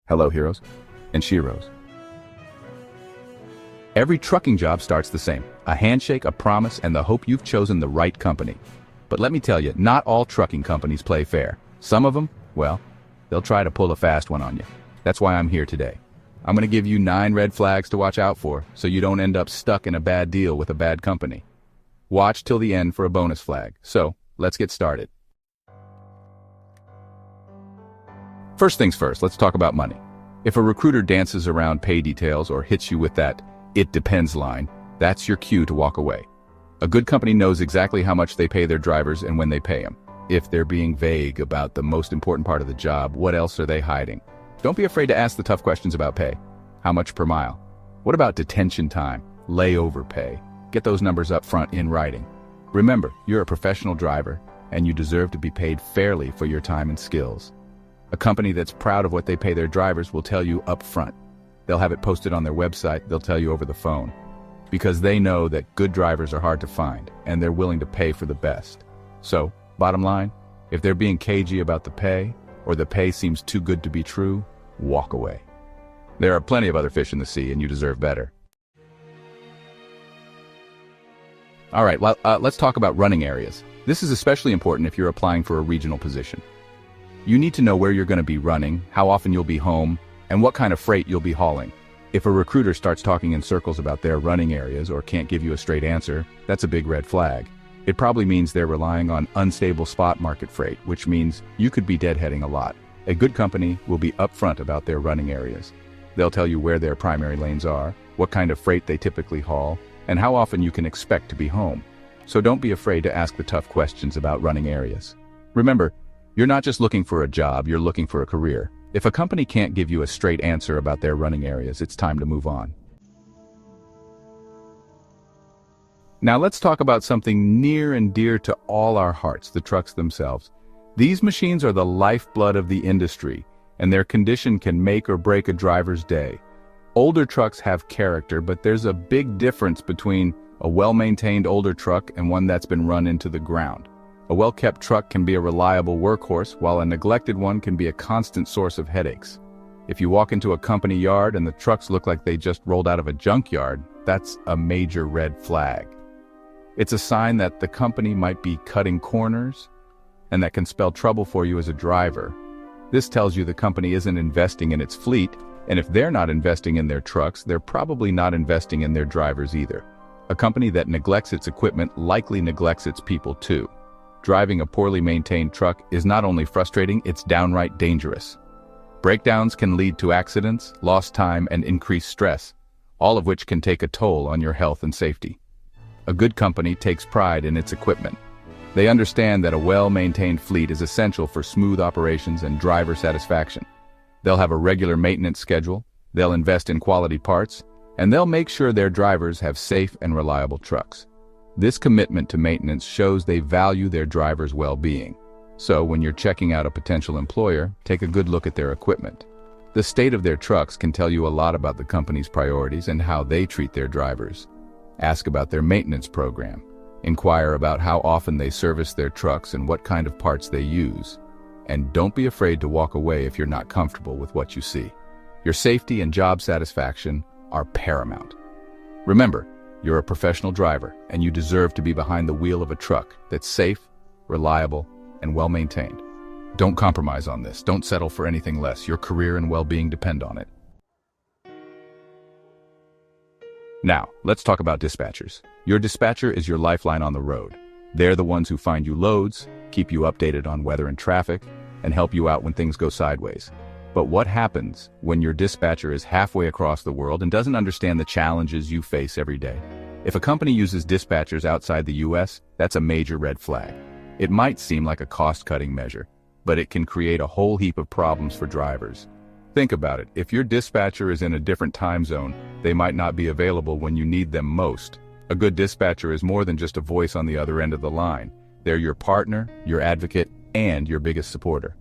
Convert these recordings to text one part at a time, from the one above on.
Hello, heroes and sheroes. Every trucking job starts the same. A handshake, a promise, and the hope you've chosen the right company. But let me tell you, not all trucking companies play fair. Some of them, well, they'll try to pull a fast one on you. That's why I'm here today. I'm going to give you 9 red flags to watch out for, so you don't end up stuck in a bad deal with a bad company. Watch till the end for a bonus flag. So, let's get started. First things first, let's talk about money. If a recruiter dances around pay details or hits you with that "it depends" line, that's your cue to walk away. A good company knows exactly how much they pay their drivers and when they pay them. If they're being vague about the most important part of the job, what else are they hiding? Don't be afraid to ask the tough questions about pay. How much per mile? What about detention time? Layover pay? Get those numbers up front in writing. Remember, you're a professional driver, and you deserve to be paid fairly for your time and skills. A company that's proud of what they pay their drivers will tell you up front. They'll have it posted on their website, they'll tell you over the phone. Because they know that good drivers are hard to find, and they're willing to pay for the best. So, bottom line, if they're being cagey about the pay, or the pay seems too good to be true, walk away. There are plenty of other fish in the sea, and you deserve better. All right, well, let's talk about running areas. This is especially important if you're applying for a regional position. You need to know where you're going to be running, how often you'll be home, and what kind of freight you'll be hauling. If a recruiter starts talking in circles about their running areas or can't give you a straight answer, that's a big red flag. It probably means they're relying on unstable spot market freight, which means you could be deadheading a lot. A good company will be upfront about their running areas. They'll tell you where their primary lanes are, what kind of freight they typically haul, and how often you can expect to be home. So don't be afraid to ask the tough questions about running areas. Remember, you're not just looking for a job, you're looking for a career. If a company can't give you a straight answer about their running areas, it's time to move on. Now let's talk about something near and dear to all our hearts, the trucks themselves. These machines are the lifeblood of the industry, and their condition can make or break a driver's day. Older trucks have character, but there's a big difference between a well-maintained older truck and one that's been run into the ground. A well-kept truck can be a reliable workhorse, while a neglected one can be a constant source of headaches. If you walk into a company yard and the trucks look like they just rolled out of a junkyard, that's a major red flag. It's a sign that the company might be cutting corners, and that can spell trouble for you as a driver. This tells you the company isn't investing in its fleet, and if they're not investing in their trucks, they're probably not investing in their drivers either. A company that neglects its equipment likely neglects its people too. Driving a poorly maintained truck is not only frustrating, it's downright dangerous. Breakdowns can lead to accidents, lost time, and increased stress, all of which can take a toll on your health and safety. A good company takes pride in its equipment. They understand that a well-maintained fleet is essential for smooth operations and driver satisfaction. They'll have a regular maintenance schedule, they'll invest in quality parts, and they'll make sure their drivers have safe and reliable trucks. This commitment to maintenance shows they value their drivers' well-being. So when you're checking out a potential employer, take a good look at their equipment. The state of their trucks can tell you a lot about the company's priorities and how they treat their drivers. Ask about their maintenance program. Inquire about how often they service their trucks and what kind of parts they use. And don't be afraid to walk away if you're not comfortable with what you see. Your safety and job satisfaction are paramount. Remember, you're a professional driver, and you deserve to be behind the wheel of a truck that's safe, reliable, and well-maintained. Don't compromise on this. Don't settle for anything less. Your career and well-being depend on it. Now, let's talk about dispatchers. Your dispatcher is your lifeline on the road. They're the ones who find you loads, keep you updated on weather and traffic, and help you out when things go sideways. But what happens when your dispatcher is halfway across the world and doesn't understand the challenges you face every day? If a company uses dispatchers outside the US, that's a major red flag. It might seem like a cost-cutting measure, but it can create a whole heap of problems for drivers. Think about it. If your dispatcher is in a different time zone, they might not be available when you need them most. A good dispatcher is more than just a voice on the other end of the line. They're your partner, your advocate, and your biggest supporter.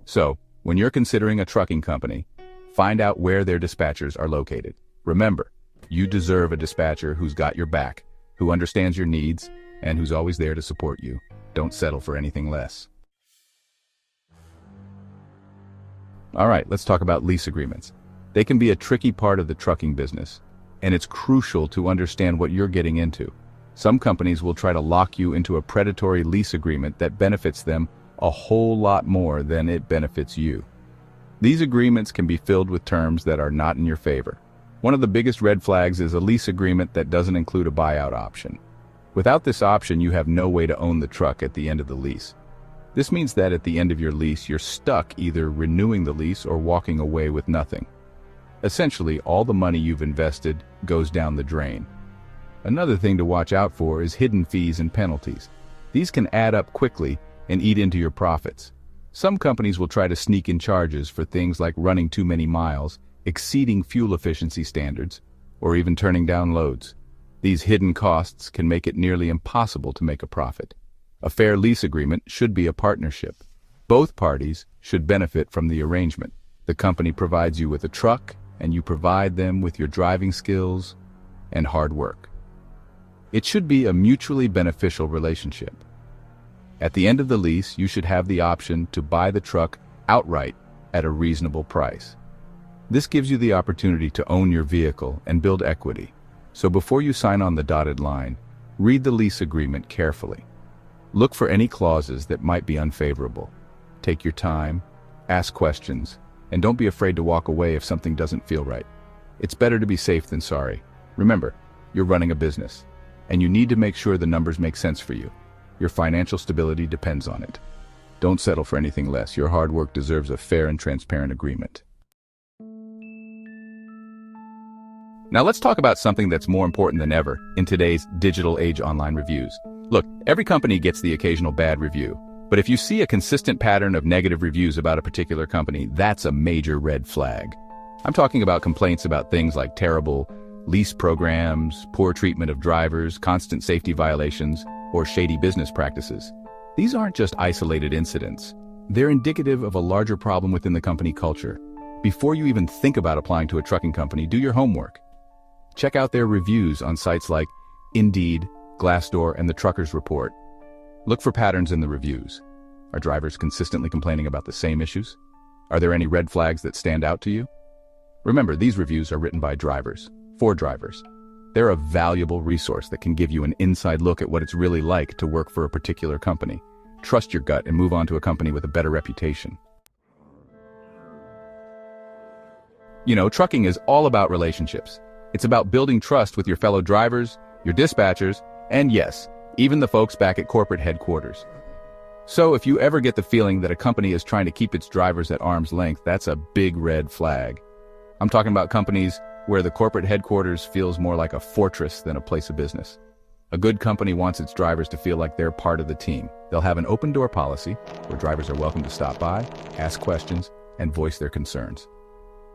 So, when you're considering a trucking company, find out where their dispatchers are located. Remember, you deserve a dispatcher who's got your back, who understands your needs, and who's always there to support you. Don't settle for anything less. All right, let's talk about lease agreements. They can be a tricky part of the trucking business, and it's crucial to understand what you're getting into. Some companies will try to lock you into a predatory lease agreement that benefits them a whole lot more than it benefits you. These agreements can be filled with terms that are not in your favor. One of the biggest red flags is a lease agreement that doesn't include a buyout option. Without this option, you have no way to own the truck at the end of the lease. This means that at the end of your lease, you're stuck either renewing the lease or walking away with nothing. Essentially, all the money you've invested goes down the drain. Another thing to watch out for is hidden fees and penalties. These can add up quickly and eat into your profits. Some companies will try to sneak in charges for things like running too many miles, exceeding fuel efficiency standards, or even turning down loads. These hidden costs can make it nearly impossible to make a profit. A fair lease agreement should be a partnership. Both parties should benefit from the arrangement. The company provides you with a truck, and you provide them with your driving skills and hard work. It should be a mutually beneficial relationship. At the end of the lease, you should have the option to buy the truck outright at a reasonable price. This gives you the opportunity to own your vehicle and build equity. So before you sign on the dotted line, read the lease agreement carefully. Look for any clauses that might be unfavorable. Take your time, ask questions, and don't be afraid to walk away if something doesn't feel right. It's better to be safe than sorry. Remember, you're running a business, and you need to make sure the numbers make sense for you. Your financial stability depends on it. Don't settle for anything less. Your hard work deserves a fair and transparent agreement. Now let's talk about something that's more important than ever in today's digital age: online reviews. Look, every company gets the occasional bad review, but if you see a consistent pattern of negative reviews about a particular company, that's a major red flag. I'm talking about complaints about things like terrible lease programs, poor treatment of drivers, constant safety violations, or shady business practices. These aren't just isolated incidents. They're indicative of a larger problem within the company culture. Before you even think about applying to a trucking company, do your homework. Check out their reviews on sites like Indeed, Glassdoor, and the Truckers Report. Look for patterns in the reviews. Are drivers consistently complaining about the same issues? Are there any red flags that stand out to you? Remember, these reviews are written by drivers, for drivers. They're a valuable resource that can give you an inside look at what it's really like to work for a particular company. Trust your gut and move on to a company with a better reputation. You know, trucking is all about relationships. It's about building trust with your fellow drivers, your dispatchers, and yes, even the folks back at corporate headquarters. So if you ever get the feeling that a company is trying to keep its drivers at arm's length, that's a big red flag. I'm talking about companies where the corporate headquarters feels more like a fortress than a place of business. A good company wants its drivers to feel like they're part of the team. They'll have an open door policy where drivers are welcome to stop by, ask questions, and voice their concerns.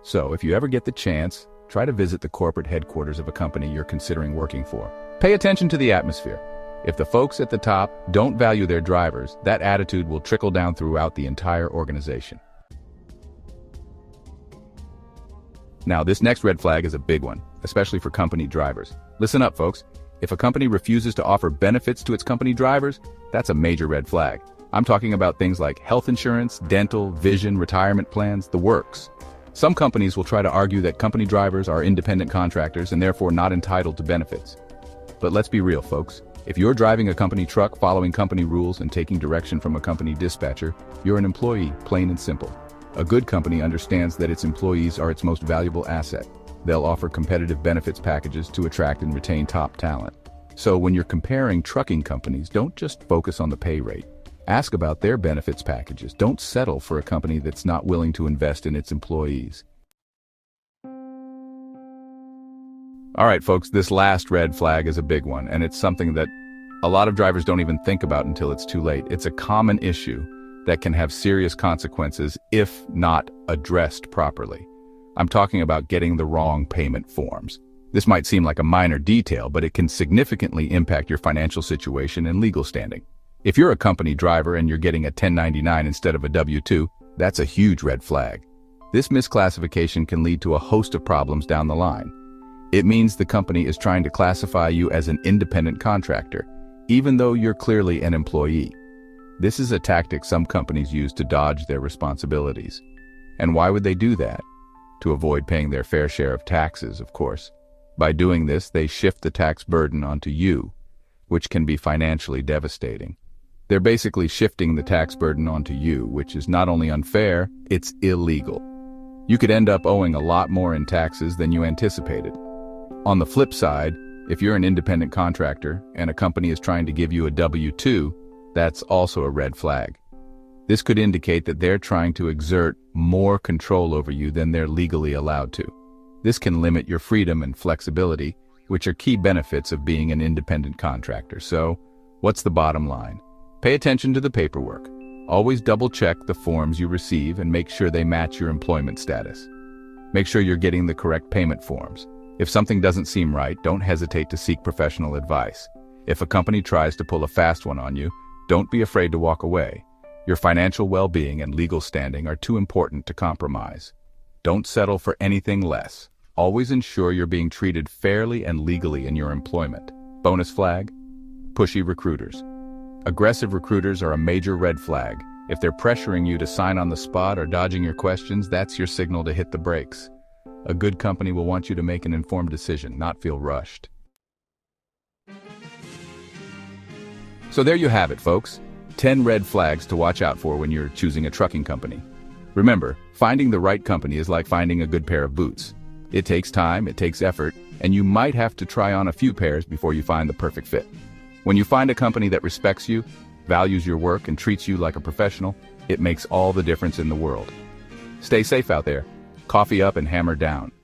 So if you ever get the chance, try to visit the corporate headquarters of a company you're considering working for. Pay attention to the atmosphere. If the folks at the top don't value their drivers, that attitude will trickle down throughout the entire organization. Now, this next red flag is a big one, especially for company drivers. Listen up, folks. If a company refuses to offer benefits to its company drivers, that's a major red flag. I'm talking about things like health insurance, dental, vision, retirement plans, the works. Some companies will try to argue that company drivers are independent contractors and therefore not entitled to benefits. But let's be real, folks. If you're driving a company truck, following company rules, and taking direction from a company dispatcher, you're an employee, plain and simple. A good company understands that its employees are its most valuable asset. They'll offer competitive benefits packages to attract and retain top talent. So when you're comparing trucking companies, don't just focus on the pay rate. Ask about their benefits packages. Don't settle for a company that's not willing to invest in its employees. All right, folks, this last red flag is a big one, and it's something that a lot of drivers don't even think about until it's too late. It's a common issue that can have serious consequences if not addressed properly. I'm talking about getting the wrong payment forms. This might seem like a minor detail, but it can significantly impact your financial situation and legal standing. If you're a company driver and you're getting a 1099 instead of a W-2, that's a huge red flag. This misclassification can lead to a host of problems down the line. It means the company is trying to classify you as an independent contractor, even though you're clearly an employee. This is a tactic some companies use to dodge their responsibilities. And why would they do that? To avoid paying their fair share of taxes, of course. By doing this, they shift the tax burden onto you, which can be financially devastating. They're basically shifting the tax burden onto you, which is not only unfair, it's illegal. You could end up owing a lot more in taxes than you anticipated. On the flip side, if you're an independent contractor and a company is trying to give you a W-2, that's also a red flag. This could indicate that they're trying to exert more control over you than they're legally allowed to. This can limit your freedom and flexibility, which are key benefits of being an independent contractor. So, what's the bottom line? Pay attention to the paperwork. Always double-check the forms you receive and make sure they match your employment status. Make sure you're getting the correct payment forms. If something doesn't seem right, don't hesitate to seek professional advice. If a company tries to pull a fast one on you, don't be afraid to walk away. Your financial well-being and legal standing are too important to compromise. Don't settle for anything less. Always ensure you're being treated fairly and legally in your employment. Bonus flag: pushy recruiters. Aggressive recruiters are a major red flag. If they're pressuring you to sign on the spot or dodging your questions, that's your signal to hit the brakes. A good company will want you to make an informed decision, not feel rushed. So there you have it, folks. 10 red flags to watch out for when you're choosing a trucking company. Remember, finding the right company is like finding a good pair of boots. It takes time, it takes effort, and you might have to try on a few pairs before you find the perfect fit. When you find a company that respects you, values your work, and treats you like a professional, it makes all the difference in the world. Stay safe out there. Coffee up and hammer down.